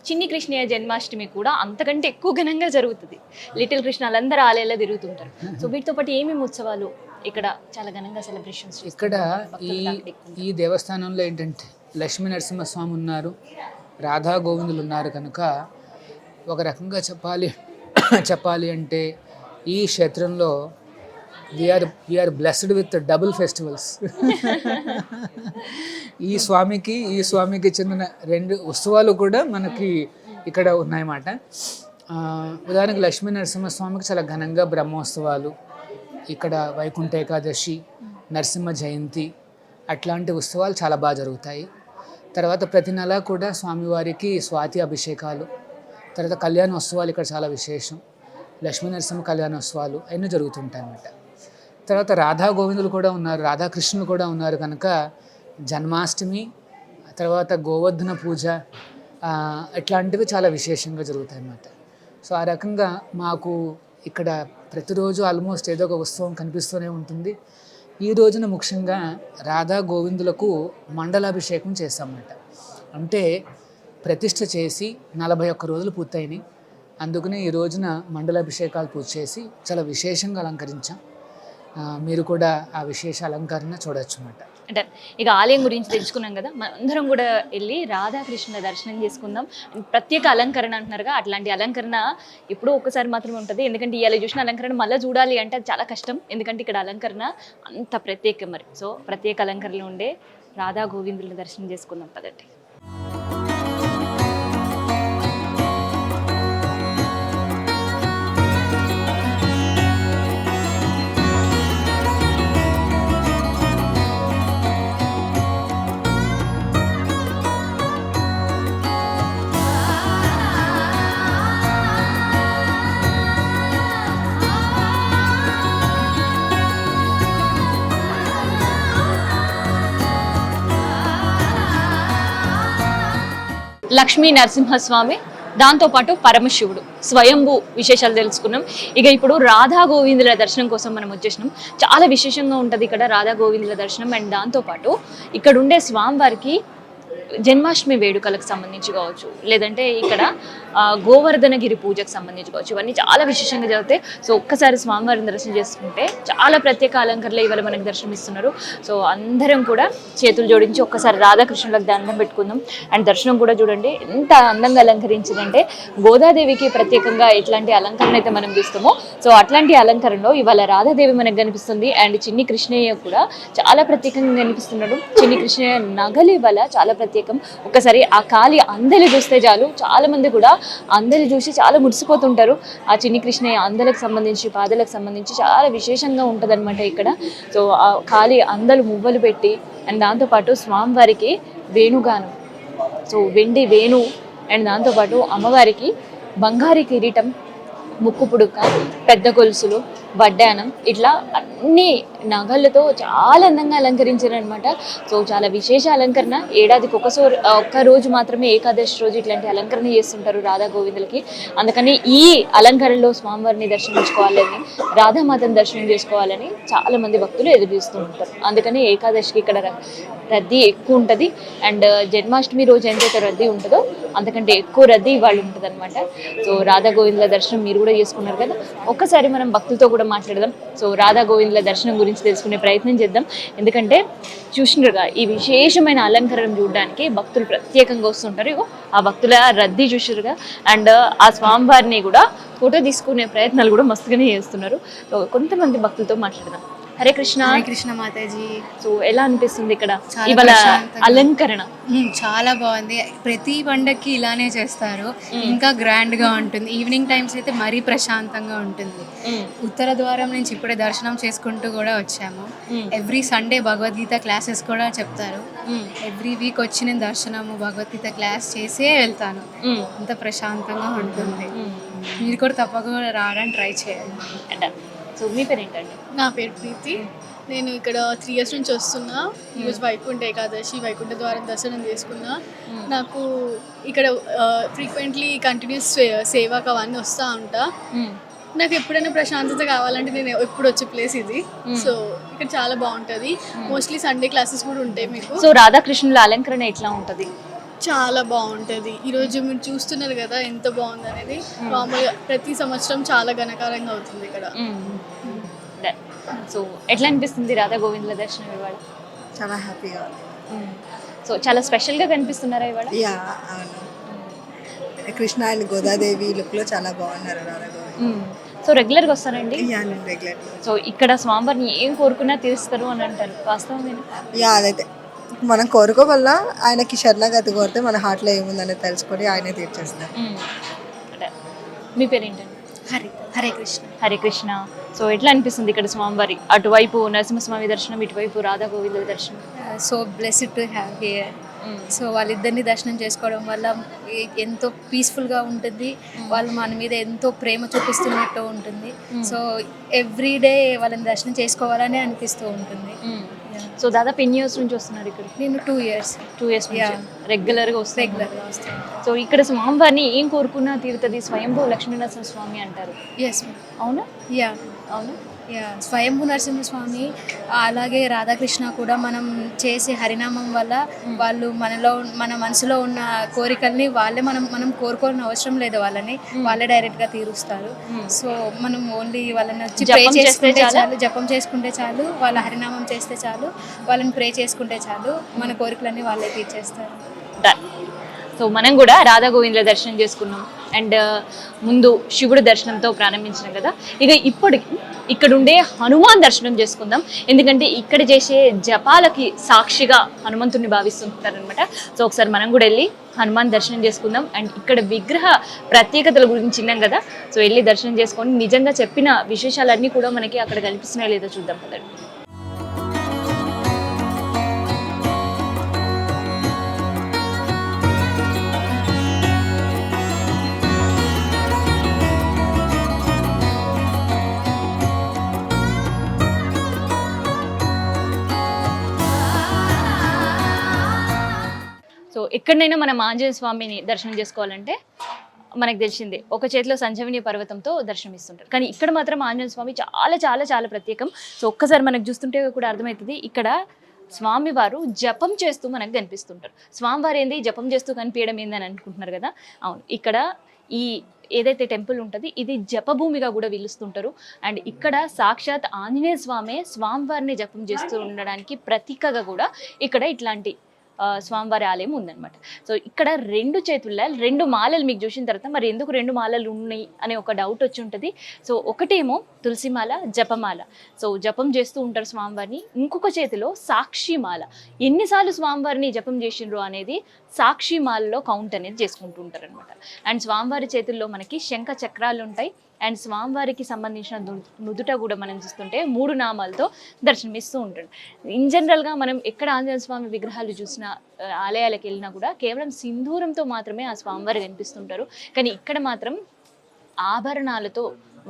చిన్ని కృష్ణయ్య జన్మాష్టమి కూడా అంతకంటే ఎక్కువ ఘనంగా జరుగుతుంది. లిటిల్ కృష్ణలందరూ ఆలయాల్లో తిరుగుతుంటారు. సో వీటితో పాటు ఏమేమి ఉత్సవాలు ఇక్కడ చాలా ఘనంగా సెలబ్రేషన్స్ ఇక్కడ ఈ దేవస్థానంలో ఏంటంటే లక్ష్మీ నరసింహస్వామి ఉన్నారు, రాధా గోవిందులు ఉన్నారు కనుక ఒక రకంగా చెప్పాలి అంటే ఈ క్షేత్రంలో we are blessed with double festivals. ఈ స్వామికి చెందిన 2 ఉత్సవాలు కూడా మనకి ఇక్కడ ఉన్నాయన్నమాట. ఉదాహరణకు లక్ష్మీ నరసింహస్వామికి చాలా ఘనంగా బ్రహ్మోత్సవాలు, ఇక్కడ వైకుంఠ ఏకాదశి, నరసింహ జయంతి అట్లాంటి ఉత్సవాలు చాలా బాగా జరుగుతాయి. తర్వాత ప్రతి నెల కూడా స్వామివారికి స్వాతి అభిషేకాలు, తర్వాత కళ్యాణోత్సవాలు ఇక్కడ చాలా విశేషం. లక్ష్మీ నరసింహ కళ్యాణోత్సవాలు అవన్నీ జరుగుతుంటాయి అన్నమాట. తర్వాత రాధా గోవిందులు కూడా ఉన్నారు, రాధాకృష్ణులు కూడా ఉన్నారు కనుక జన్మాష్టమి, తర్వాత గోవర్ధన పూజ ఇట్లాంటివి చాలా విశేషంగా జరుగుతాయి అన్నమాట. సో ఆ రకంగా మాకు ఇక్కడ ప్రతిరోజు ఆల్మోస్ట్ ఏదో ఒక ఉత్సవం కనిపిస్తూనే ఉంటుంది. ఈ రోజున ముఖ్యంగా రాధా గోవిందులకు మండలాభిషేకం చేస్తామన్నమాట. అంటే ప్రతిష్ఠ చేసి 41 రోజులు పూర్తయినాయి. అందుకనే ఈ రోజున మండలాభిషేకాలు పూజ చేసి చాలా విశేషంగా అలంకరించాం. మీరు కూడా ఆ విశేష అలంకరణ చూడొచ్చు అన్నమాట. అంటే ఇక ఆలయం గురించి తెలుసుకున్నాం కదా, అందరం కూడా వెళ్ళి రాధాకృష్ణ దర్శనం చేసుకుందాం. ప్రత్యేక అలంకరణ అంటున్నారుగా, అట్లాంటి అలంకరణ ఎప్పుడూ ఒక్కసారి మాత్రమే ఉంటుంది. ఎందుకంటే ఇవాళ చూసిన అలంకరణ మళ్ళీ చూడాలి అంటే అది చాలా కష్టం, ఎందుకంటే ఇక్కడ అలంకరణ అంత ప్రత్యేకం మరి. సో ప్రత్యేక అలంకరణలో ఉండే రాధా గోవిందుల దర్శనం చేసుకుందాం పదండి. లక్ష్మీ నరసింహస్వామి, దాంతోపాటు పరమశివుడు స్వయంభూ విశేషాలు తెలుసుకున్నాం. ఇక ఇప్పుడు రాధా గోవిందుల దర్శనం కోసం మనం వచ్చేసినాం. చాలా విశేషంగా ఉంటుంది ఇక్కడ రాధా గోవిందుల దర్శనం. అండ్ దాంతోపాటు ఇక్కడ ఉండే స్వామివారికి జన్మాష్టమి వేడుకలకు సంబంధించి కావచ్చు, లేదంటే ఇక్కడ గోవర్ధనగిరి పూజకు సంబంధించి కావచ్చు, ఇవన్నీ చాలా విశేషంగా జరుగుతాయి. సో ఒక్కసారి స్వామివారిని దర్శనం చేసుకుంటే చాలా ప్రత్యేక అలంకరణలు ఇవాళ మనకు దర్శనం ఇస్తున్నారు. సో అందరం కూడా చేతులు జోడించి ఒక్కసారి రాధాకృష్ణులకు దండం పెట్టుకుందాం. అండ్ దర్శనం కూడా చూడండి ఎంత అందంగా అలంకరించిందంటే, గోదాదేవికి ప్రత్యేకంగా ఎట్లాంటి అలంకరణ అయితే మనం చూస్తామో సో అట్లాంటి అలంకరణలో ఇవాళ రాధాదేవి మనకు కనిపిస్తుంది. అండ్ చిన్ని కృష్ణయ్య కూడా చాలా ప్రత్యేకంగా కనిపిస్తున్నాడు. చిన్ని కృష్ణయ్య నగలి వల్ల చాలా ప్రత్యేకం. ఒక్కసారి ఆ కాలి అందలి చూస్తే చాలు, చాలా మంది కూడా అందలి చూసి చాలా మురిసిపోతుంటారు. ఆ చిన్ని కృష్ణయ్య అందలకు సంబంధించి, పాదలకు సంబంధించి చాలా విశేషంగా ఉంటుంది అనమాట ఇక్కడ. సో ఆ కాలి అందలు మువ్వలు పెట్టి, అండ్ దాంతోపాటు స్వామివారికి వేణుగానం, సో వెండి వేణు, అండ్ దాంతోపాటు అమ్మవారికి బంగారు కిరీటం, ముక్కు పుడుక, పెద్ద గొలుసులు, వడ్డానం, ఇట్లా అన్ని నగలతో చాలా అందంగా అలంకరించారు అనమాట. సో చాలా విశేష అలంకరణ. ఏడాదికి ఒక్క రోజు మాత్రమే ఏకాదశి రోజు ఇట్లాంటి అలంకరణ చేస్తుంటారు రాధా గోవిందులకి. అందుకని ఈ అలంకరణలో స్వామివారిని దర్శించుకోవాలని, రాధామాతను దర్శనం చేసుకోవాలని చాలా మంది భక్తులు ఎదురు చూస్తూ ఉంటారు. అందుకని ఏకాదశికి ఇక్కడ రద్దీ ఎక్కువ ఉంటుంది. అండ్ జన్మాష్టమి రోజు ఎంతైతే రద్దీ ఉంటుందో అంతకంటే ఎక్కువ రద్దీ వాళ్ళు ఉంటుంది అనమాట. సో రాధా గోవిందుల దర్శనం మీరు కూడా చేసుకున్నారు కదా, ఒక్కసారి మనం భక్తులతో కూడా మాట్లాడదాం. సో రాధా గోవిందుల దర్శనం గురించి తెలుసుకునే ప్రయత్నం చేద్దాం. ఎందుకంటే చూసినారుగా ఈ విశేషమైన అలంకరణ చూడడానికి భక్తులు ప్రత్యేకంగా వస్తుంటారు. ఇగో ఆ భక్తుల రద్దీ చూసారుగా. అండ్ ఆ స్వామివారిని కూడా ఫోటో తీసుకునే ప్రయత్నాలు కూడా మస్తుగానే చేస్తున్నారు. సో కొంతమంది భక్తులతో మాట్లాడదాం. హరే కృష్ణ. హరే కృష్ణ మాతాజీ. సో ఎలా అనిపిస్తుంది ఇక్కడ చాలా ఇవాళ ప్రశాంతంగా. అలంకరణ? చాలా బాగుంది. ప్రతి పండక్కి ఇలానే చేస్తారు, ఇంకా గ్రాండ్ గా ఉంటుంది. ఈవినింగ్ టైమ్స్ అయితే మరీ ప్రశాంతంగా ఉంటుంది. ఉత్తర ద్వారం నుంచి ఇప్పుడే దర్శనం చేసుకుంటూ కూడా వచ్చాము. ఎవ్రీ సండే భగవద్గీత క్లాసెస్ కూడా చెప్తారు. ఎవ్రీ వీక్ వచ్చి నేను దర్శనము భగవద్గీత క్లాస్ చేసే వెళ్తాను. అంత ప్రశాంతంగా ఉంటుంది. మీరు కూడా తప్పకుండా రావడానికి ట్రై చేయాలి. సో మీ పేరు ఏంటండి? నా పేరు ప్రీతి. నేను ఇక్కడ 3 years నుంచి వస్తున్నా. ఈరోజు వైకుంఠ ఏకాదశి, వైకుంఠ ద్వారం దర్శనం చేసుకున్నా. నాకు ఇక్కడ ఫ్రీక్వెంట్లీ కంటిన్యూస్ సేవకు అవన్నీ వస్తూ ఉంటా. నాకు ఎప్పుడైనా ప్రశాంతత కావాలంటే నేను ఎప్పుడు వచ్చే ప్లేస్ ఇది. సో ఇక్కడ చాలా బాగుంటుంది. మోస్ట్లీ సండే క్లాసెస్ కూడా ఉంటాయి మీకు. సో రాధాకృష్ణుల అలంకరణ ఎట్లా ఉంటుంది? చాలా బాగుంటుంది. ఈరోజు మీరు చూస్తున్నారు కదా ఎంత బాగుంది అనేది. నార్మల్గా ప్రతి సంవత్సరం చాలా ఘనకారంగా అవుతుంది ఇక్కడ. సో ఎట్లా అనిపిస్తుంది రాధా గోవిందుల దర్శనం ఇవాళ? చాలా హ్యాపీగా ఉంది. సో చాలా స్పెషల్గా కనిపిస్తున్నారా ఇవాళ? యా అవును. కృష్ణ అండ్ గోదాదేవి లుక్లో చాలా బాగున్నారు రాధా గోవింద్. సో రెగ్యులర్గా వస్తారండి? యా నేను రెగ్యులర్. సో ఇక్కడ స్వామివారిని ఏం కోరుకున్నా తీరుస్తారు అని అంటారు, వాస్తవమేనా? యా అదైతే మనం కోరుకోవల్ల ఆయనకి శరణాగతి కోరితే మన హార్ట్లో ఏముందనేది తెలుసుకొని ఆయనే తీర్చేస్తారు. మీ పేరు ఏంటండి? హరే కృష్ణ. హరే కృష్ణ. సో ఎట్లా అనిపిస్తుంది ఇక్కడ స్వామివారి? అటువైపు నరసింహస్వామి దర్శనం, ఇటువైపు రాధా గోవిందుల దర్శనం. So blessed to have here. So వాళ్ళిద్దరిని దర్శనం చేసుకోవడం వల్ల ఎంతో పీస్ఫుల్గా ఉంటుంది. వాళ్ళు మన మీద ఎంతో ప్రేమ చూపిస్తున్నట్టు ఉంటుంది. సో ఎవ్రీ డే వాళ్ళని దర్శనం చేసుకోవాలని అనిపిస్తూ ఉంటుంది. సో దాదాపు ఎన్ని ఇయర్స్ నుంచి వస్తున్నారు ఇక్కడ? నేను 2 years. 2 years రెగ్యులర్గా వస్తాను. రెగ్యులర్గా వస్తాను. సో ఇక్కడ స్వామివారిని ఏం కోరుకున్నా తీరుతుంది. స్వయంభూ లక్ష్మీనరసింహ స్వామి అంటారు, ఎస్ అవునా? యా అవును. యా స్వయంభూ నరసింహస్వామి అలాగే రాధాకృష్ణ కూడా మనం చేసే హరినామం వల్ల వాళ్ళు మన మనసులో ఉన్న కోరికల్ని మనం కోరుకోని అవసరం లేదు. వాళ్ళే డైరెక్ట్గా తీరుస్తారు. సో మనం ఓన్లీ వాళ్ళని వచ్చి ప్రే చేసుకుంటే చాలు, జపం చేసుకుంటే చాలు, వాళ్ళ హరినామం చేస్తే చాలు, వాళ్ళని ప్రే చేసుకుంటే చాలు, మన కోరికలన్నీ వాళ్ళే తీర్చేస్తారు. సో మనం కూడా రాధా గోవిందుల దర్శనం చేసుకున్నాం. అండ్ ముందు శివుడు దర్శనంతో ప్రారంభించినాం కదా. ఇక ఇక్కడ ఉండే హనుమాన్ దర్శనం చేసుకుందాం. ఎందుకంటే ఇక్కడ చేసే జపాలకి సాక్షిగా హనుమంతుడిని భావిస్తుంటారనమాట. సో ఒకసారి మనం కూడా వెళ్ళి హనుమాన్ దర్శనం చేసుకుందాం. అండ్ ఇక్కడ విగ్రహ ప్రత్యేకతల గురించి విన్నాం కదా. సో వెళ్ళి దర్శనం చేసుకొని నిజంగా చెప్పిన విశేషాలన్నీ కూడా మనకి అక్కడ కనిపిస్తున్నాయో లేదో చూద్దాం కదండి. సో ఎక్కడైనా మనం ఆంజనేయ స్వామిని దర్శనం చేసుకోవాలంటే మనకు తెలిసిందే, ఒక చేతిలో సంజీవని పర్వతంతో దర్శనమిస్తుంటారు. కానీ ఇక్కడ మాత్రం ఆంజనేయ స్వామి చాలా చాలా చాలా ప్రత్యేకం. సో ఒక్కసారి మనకు చూస్తుంటే కూడా అర్థమవుతుంది. ఇక్కడ స్వామివారు జపం చేస్తూ మనకు కనిపిస్తుంటారు. స్వామివారు ఏంది జపం చేస్తూ కనిపించడం ఏందని అనుకుంటున్నారు కదా. అవును, ఇక్కడ ఈ ఏదైతే టెంపుల్ ఉంటుంది ఇది జపభూమిగా కూడా పిలుస్తుంటారు. అండ్ ఇక్కడ సాక్షాత్ ఆంజనేయ స్వామి స్వామివారిని జపం చేస్తూ ఉండడానికి ప్రతీకగా కూడా ఇక్కడ ఇట్లాంటి స్వామివారి ఆలయం ఉందన్నమాట. సో ఇక్కడ 2 చేతుల్లో 2 మాలలు మీకు చూసిన తర్వాత మరి ఎందుకు 2 మాలలు ఉన్నాయి అనే ఒక డౌట్ వచ్చి ఉంటుంది. సో ఒకటేమో తులసిమాల, జపమాల. సో జపం చేస్తూ ఉంటారు స్వామివారిని. ఇంకొక చేతిలో సాక్షిమాల. ఎన్నిసార్లు స్వామివారిని జపం చేసిండ్రు అనేది సాక్షిమాలలో కౌంట్ అనేది చేసుకుంటూ ఉంటారు అనమాట. అండ్ స్వామివారి చేతుల్లో మనకి శంఖ చక్రాలు ఉంటాయి. అండ్ స్వామివారికి సంబంధించిన నుదుట కూడా మనం చూస్తుంటే 3 నామాలతో దర్శనమిస్తూ ఉంటాడు. ఇన్ జనరల్గా మనం ఎక్కడ ఆంజనేయ స్వామి విగ్రహాలు చూసినా, ఆలయాలకు వెళ్ళినా కూడా కేవలం సింధూరంతో మాత్రమే ఆ స్వామివారు కనిపిస్తుంటారు. కానీ ఇక్కడ మాత్రం ఆభరణాలతో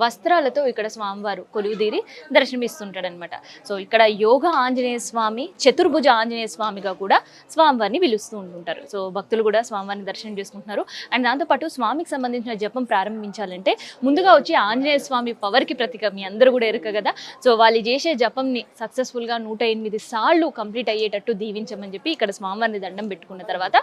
వస్త్రాలతో ఇక్కడ స్వామివారు కొలువుదీరి దర్శనమిస్తుంటాడనమాట. సో ఇక్కడ యోగ ఆంజనేయ స్వామి, చతుర్భుజ ఆంజనేయ స్వామిగా కూడా స్వామివారిని పిలుస్తూ ఉంటుంటారు. సో భక్తులు కూడా స్వామివారిని దర్శనం చేసుకుంటున్నారు. అండ్ దాంతోపాటు స్వామికి సంబంధించిన జపం ప్రారంభించాలంటే ముందుగా వచ్చి ఆంజనేయ స్వామి పవర్కి ప్రతీక మీ అందరూ కూడా ఎరుక కదా. సో వాళ్ళు చేసే జపంని సక్సెస్ఫుల్గా 108 సార్లు కంప్లీట్ అయ్యేటట్టు దీవించమని చెప్పి ఇక్కడ స్వామివారిని దండం పెట్టుకున్న తర్వాత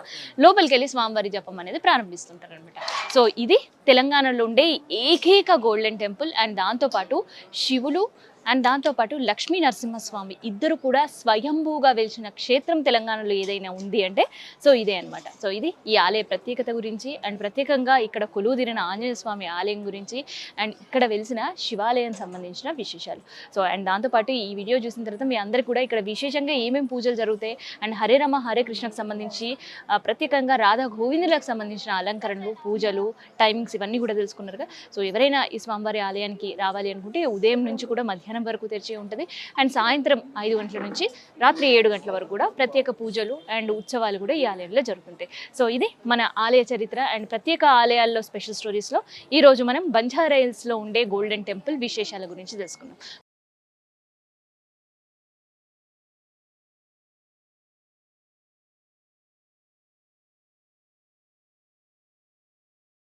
లోపలికి వెళ్ళి స్వామివారి జపం అనేది ప్రారంభిస్తుంటారు అనమాట. సో ఇది తెలంగాణలో ఉండే ఏకైక గోల్డెన్ టెంపుల్. అండ్ దాంతోపాటు శివులు అండ్ దాంతోపాటు లక్ష్మీ నరసింహస్వామి ఇద్దరు కూడా స్వయంభూగా వెలిచిన క్షేత్రం తెలంగాణలో ఏదైనా ఉంది అంటే సో ఇదే అనమాట. సో ఇది ఈ ఆలయ ప్రత్యేకత గురించి అండ్ ప్రత్యేకంగా ఇక్కడ కొలువుదీరిన ఆంజనేయ స్వామి ఆలయం గురించి అండ్ ఇక్కడ వెలిసిన శివాలయం సంబంధించిన విశేషాలు. సో అండ్ దాంతోపాటు ఈ వీడియో చూసిన తర్వాత మీ అందరికీ కూడా ఇక్కడ విశేషంగా ఏమేమి పూజలు జరుగుతాయి అండ్ హరే రామ హరే కృష్ణకు సంబంధించి ప్రత్యేకంగా రాధా గోవిందులకు సంబంధించిన అలంకరణలు, పూజలు, టైమింగ్స్ ఇవన్నీ కూడా తెలుసుకున్నారుగా. సో ఎవరైనా ఈ స్వామివారి ఆలయానికి రావాలి అనుకుంటే ఉదయం నుంచి కూడా మధ్యాహ్నం వరకు తెరిచి ఉంటుంది. అండ్ సాయంత్రం 5 గంటల నుంచి రాత్రి 7 గంటల వరకు కూడా ప్రత్యేక పూజలు అండ్ ఉత్సవాలు కూడా ఈ ఆలయంలో జరుగుతుంటాయి. సో ఇది మన ఆలయ చరిత్ర అండ్ ప్రత్యేక ఆలయాల్లో స్పెషల్ స్టోరీస్లో ఈరోజు మనం బంజారా హిల్స్లో ఉండే గోల్డెన్ టెంపుల్ విశేషాల గురించి తెలుసుకున్నాం.